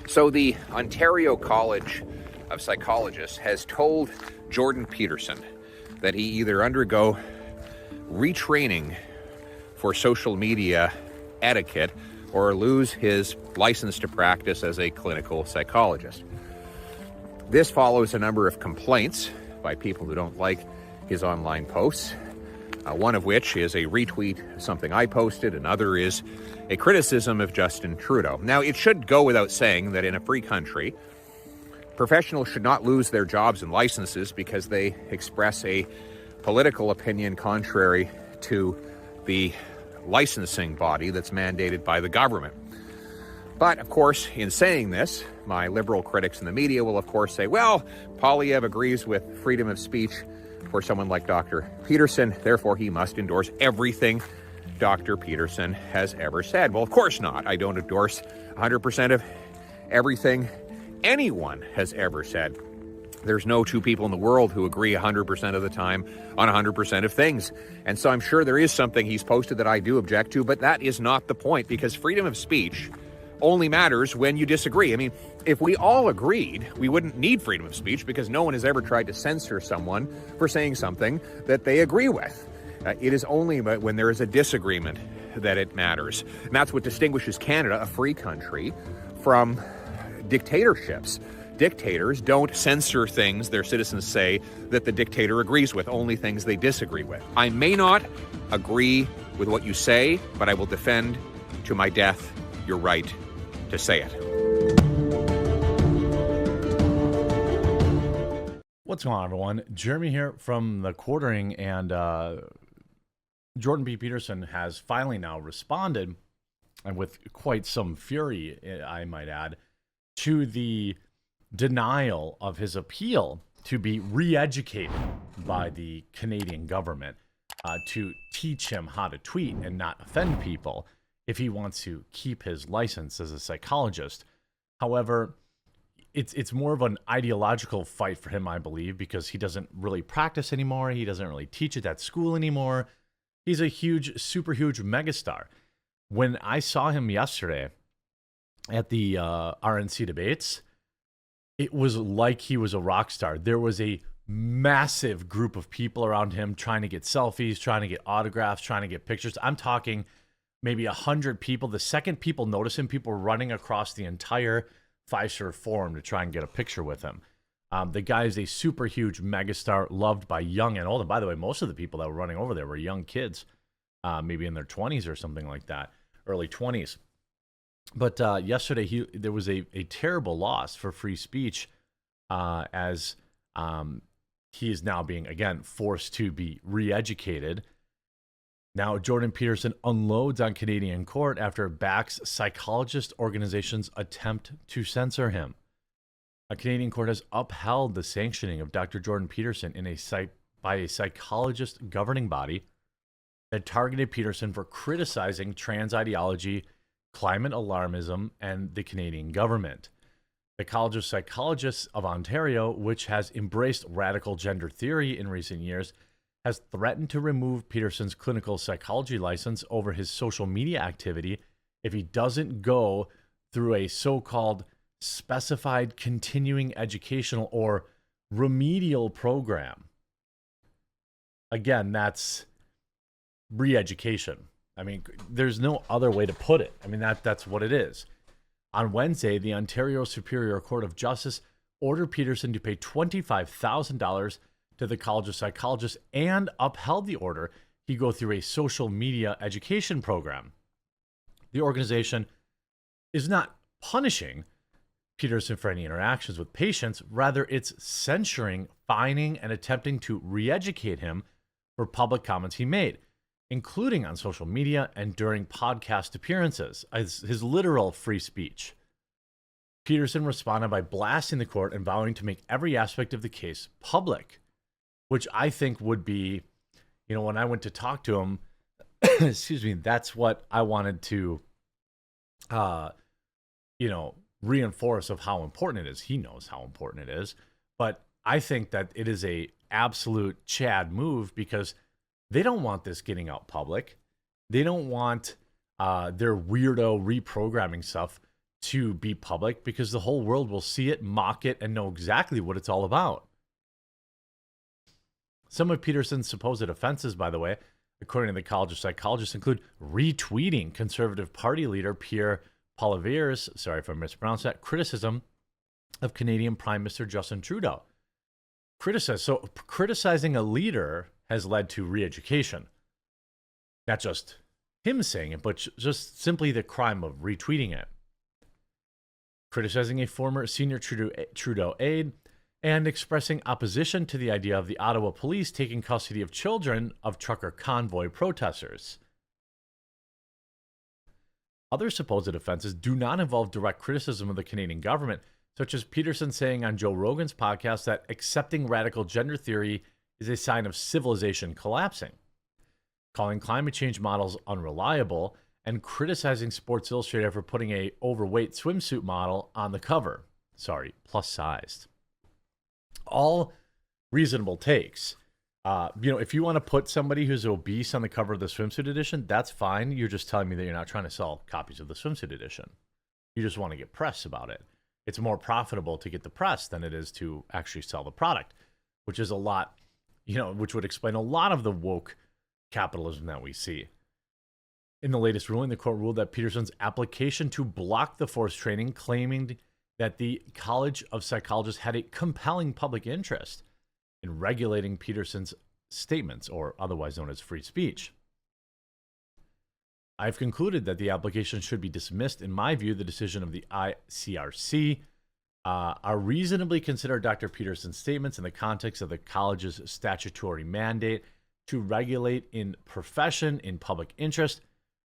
So the Ontario College of Psychologists has told Jordan Peterson that he either undergo retraining for social media etiquette or lose his license to practice as a clinical psychologist. This follows a number of complaints by people who don't like his online posts, one of which is a retweet of something I posted, another is a criticism of Justin Trudeau. Now, it should go without saying that in a free country, professionals should not lose their jobs and licenses because they express a political opinion contrary to the licensing body that's mandated by the government. But, of course, in saying this, my liberal critics in the media will, of course, say, well, Poilievre agrees with freedom of speech for someone like Dr. Peterson, therefore he must endorse everything Dr. Peterson has ever said. Well, of course not. I don't endorse 100% of everything anyone has ever said. There's no two people in the world who agree 100% of the time on 100% of things. And so I'm sure there is something he's posted that I do object to, but that is not the point, because freedom of speech only matters when you disagree. I mean, if we all agreed, we wouldn't need freedom of speech because no one has ever tried to censor someone for saying something that they agree with. It is only when there is a disagreement that it matters. And that's what distinguishes Canada, a free country, from dictatorships. Dictators don't censor things their citizens say that the dictator agrees with, only things they disagree with. I may not agree with what you say, but I will defend to my death your right to say it. What's going on, everyone? Jeremy here from The Quartering, and Jordan B. Peterson has finally now responded, and with quite some fury, I might add, to the denial of his appeal to be re-educated by the Canadian government to teach him how to tweet and not offend people if he wants to keep his license as a psychologist. However, it's more of an ideological fight for him, I believe, because he doesn't really practice anymore. He doesn't really teach at that school anymore. He's a huge, super huge megastar. When I saw him yesterday at the RNC debates, it was like he was a rock star. There was a massive group of people around him trying to get selfies, trying to get autographs, trying to get pictures. I'm talking maybe 100 people. The second people noticed him, people were running across the entire Fiserv Forum to try and get a picture with him. The guy is a super huge megastar, loved by young and old. And by the way, most of the people that were running over there were young kids, maybe in their 20s or something like that, early 20s. But yesterday, there was a terrible loss for free speech as he is now being, again, forced to be re-educated. Now, Jordan Peterson unloads on Canadian court after backs psychologist organization's attempt to censor him. A Canadian court has upheld the sanctioning of Dr. Jordan Peterson by a psychologist governing body that targeted Peterson for criticizing trans ideology, climate alarmism, and the Canadian government. The College of Psychologists of Ontario, which has embraced radical gender theory in recent years, has threatened to remove Peterson's clinical psychology license over his social media activity if he doesn't go through a so-called specified continuing educational or remedial program. Again, that's re-education. I mean, there's no other way to put it. I mean, that's what it is. On Wednesday, the Ontario Superior Court of Justice ordered Peterson to pay $25,000 to the College of Psychologists and upheld the order he go through a social media education program. The organization is not punishing Peterson for any interactions with patients. Rather, it's censuring, fining, and attempting to re-educate him for public comments he made, including on social media and during podcast appearances, as his literal free speech. Peterson responded by blasting the court and vowing to make every aspect of the case public, which I think would be, when I went to talk to him, excuse me, that's what I wanted to, reinforce of how important it is. He knows how important it is, but I think that it is a absolute Chad move because they don't want this getting out public. They don't want their weirdo reprogramming stuff to be public because the whole world will see it, mock it, and know exactly what it's all about. Some of Peterson's supposed offenses, by the way, according to the College of Psychologists, include retweeting Conservative Party leader Pierre Poilievre's, sorry if I mispronounced that, criticism of Canadian Prime Minister Justin Trudeau. So criticizing a leader has led to re-education. Not just him saying it, but just simply the crime of retweeting it. Criticizing a former senior Trudeau aide and expressing opposition to the idea of the Ottawa police taking custody of children of trucker convoy protesters. Other supposed offenses do not involve direct criticism of the Canadian government, such as Peterson saying on Joe Rogan's podcast that accepting radical gender theory is a sign of civilization collapsing, calling climate change models unreliable, and criticizing Sports Illustrated for putting a overweight swimsuit model on the cover. Sorry, plus-sized. All reasonable takes. If you want to put somebody who's obese on the cover of the swimsuit edition, that's fine. You're just telling me that you're not trying to sell copies of the swimsuit edition. You just want to get press about it. It's more profitable to get the press than it is to actually sell the product, which is a lot, which would explain a lot of the woke capitalism that we see. In the latest ruling, the court ruled that Peterson's application to block the forced training, claiming that the College of Psychologists had a compelling public interest in regulating Peterson's statements, or otherwise known as free speech. I've concluded that the application should be dismissed. In my view, the decision of the ICRC are reasonably consider Dr. Peterson's statements in the context of the college's statutory mandate to regulate in profession in public interest,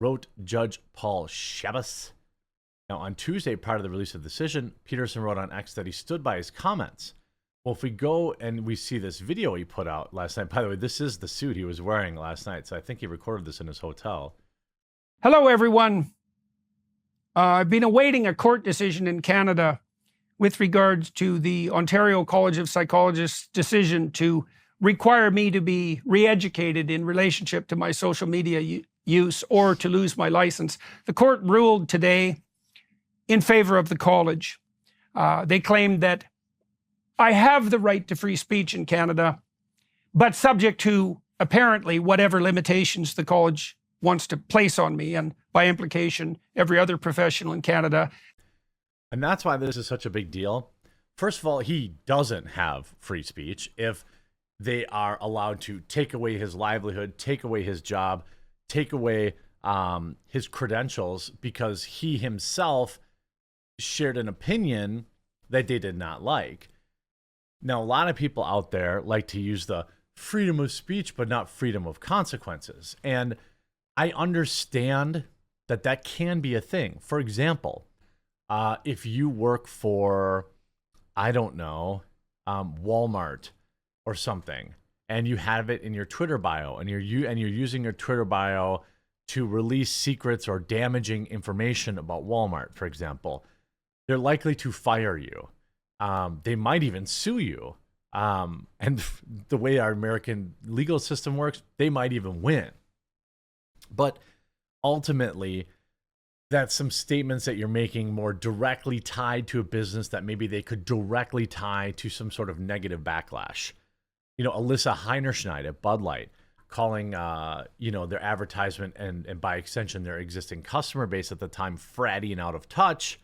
wrote Judge Paul Shabbos. Now, on Tuesday, prior to the release of the decision, Peterson wrote on X that he stood by his comments. Well, if we go and we see this video he put out last night, by the way, this is the suit he was wearing last night, so I think he recorded this in his hotel. Hello, everyone. I've been awaiting a court decision in Canada with regards to the Ontario College of Psychologists' decision to require me to be re-educated in relationship to my social media use or to lose my license. The court ruled today in favor of the college. They claimed that I have the right to free speech in Canada, but subject to apparently whatever limitations the college wants to place on me, and by implication, every other professional in Canada. And that's why this is such a big deal. First of all, he doesn't have free speech if they are allowed to take away his livelihood, take away his job, take away his credentials because he himself shared an opinion that they did not like. Now, a lot of people out there like to use the freedom of speech, but not freedom of consequences. And I understand that that can be a thing. For example, if you work for, I don't know, Walmart or something, and you have it in your Twitter bio, and you're using your Twitter bio to release secrets or damaging information about Walmart, for example, they're likely to fire you. They might even sue you. And the way our American legal system works, they might even win. But ultimately, that's some statements that you're making more directly tied to a business that maybe they could directly tie to some sort of negative backlash. Alyssa Heinerschneid at Bud Light calling, their advertisement and by extension their existing customer base at the time fratty and out of touch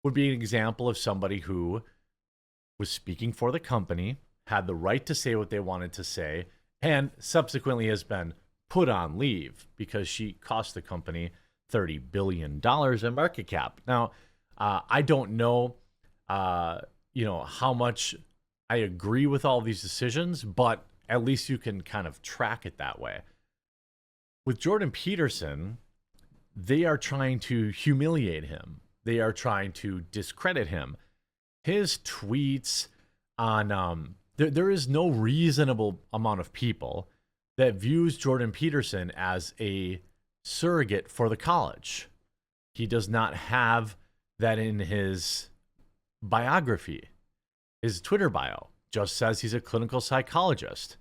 would be an example of somebody who was speaking for the company, had the right to say what they wanted to say, and subsequently has been put on leave because she cost the company $30 billion in market cap. Now, I don't know, how much I agree with all these decisions, but at least you can kind of track it that way. With Jordan Peterson, they are trying to humiliate him. They are trying to discredit him. His tweets on, there is no reasonable amount of people that views Jordan Peterson as a surrogate for the college. He does not have that in his biography. His Twitter bio just says he's a clinical psychologist,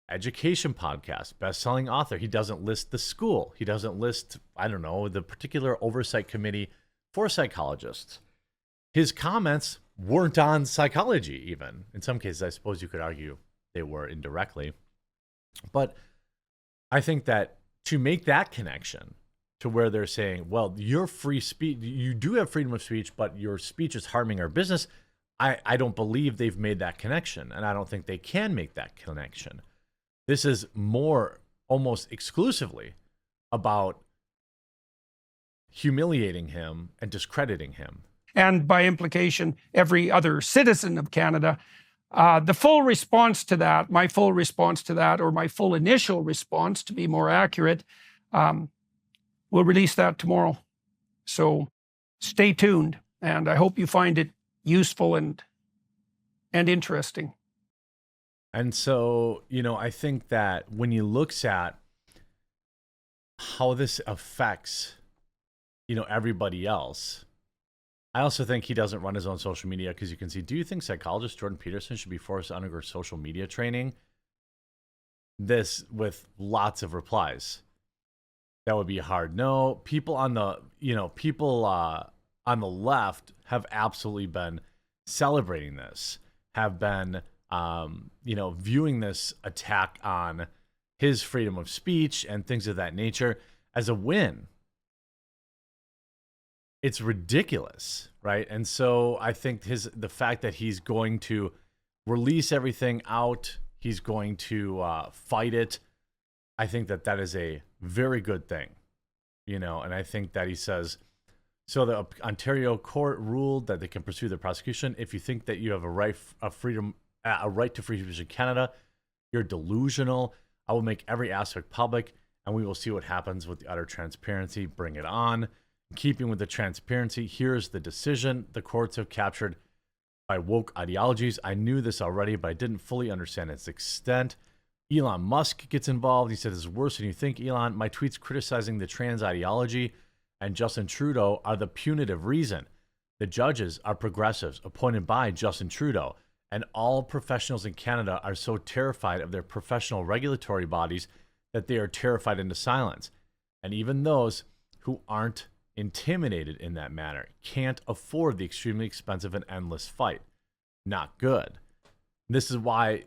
education podcast, best-selling author. He doesn't list the school. He doesn't list, the particular oversight committee for psychologists. His comments weren't on psychology, even. In some cases, I suppose you could argue they were indirectly. But I think that to make that connection to where they're saying, well, your free speech, you do have freedom of speech, but your speech is harming our business. I don't believe they've made that connection, and I don't think they can make that connection. This is more almost exclusively about humiliating him and discrediting him. And by implication, every other citizen of Canada. The full response to that, my full response to that, or my full initial response, to be more accurate, we'll release that tomorrow. So stay tuned, and I hope you find it useful and interesting. And so, I think that when you look at how this affects, everybody else, I also think he doesn't run his own social media, because you can see, do you think psychologist Jordan Peterson should be forced to undergo social media training? This with lots of replies. That would be a hard no. People on the, on the left have absolutely been celebrating this, have been, viewing this attack on his freedom of speech and things of that nature as a win. It's ridiculous, right? And so I think the fact that he's going to release everything out, he's going to fight it, I think that is a very good thing, and I think that he says, so the Ontario court ruled that they can pursue the prosecution. If you think that you have a right to free speech in Canada, you're delusional. I will make every aspect public, and we will see what happens with the utter transparency. Bring it on. In keeping with the transparency, here's the decision the courts have captured by woke ideologies. I knew this already, but I didn't fully understand its extent. Elon Musk gets involved. He said, "This is worse than you think, Elon. My tweets criticizing the trans ideology and Justin Trudeau are the punitive reason. The judges are progressives appointed by Justin Trudeau, and all professionals in Canada are so terrified of their professional regulatory bodies that they are terrified into silence. And even those who aren't intimidated in that manner can't afford the extremely expensive and endless fight. Not good." This is why,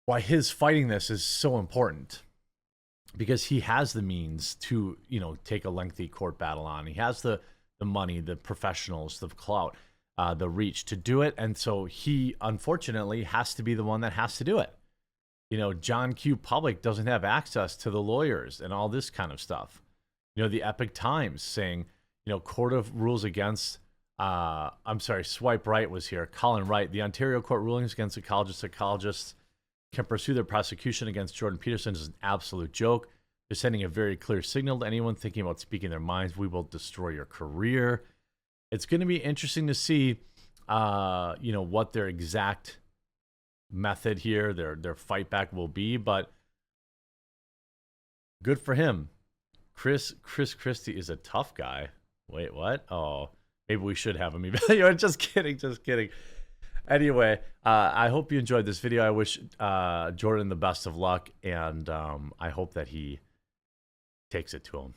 why his fighting this is so important, because he has the means to, take a lengthy court battle on. He has the money, the professionals, the clout, the reach to do it. And so he, unfortunately, has to be the one that has to do it. John Q. Public doesn't have access to the lawyers and all this kind of stuff. The Epic Times saying, court of rules against, Swipe Right was here. Colin Wright, the Ontario court rulings against psychologists can pursue their prosecution against Jordan Peterson is an absolute joke. They're sending a very clear signal to anyone thinking about speaking their minds. We will destroy your career. It's going to be interesting to see, what their exact method here, their fight back will be, but good for him. Chris Christie is a tough guy. Wait, what? Oh, maybe we should have him evaluate. Just kidding. Anyway, I hope you enjoyed this video. I wish Jordan the best of luck, and I hope that he takes it to him.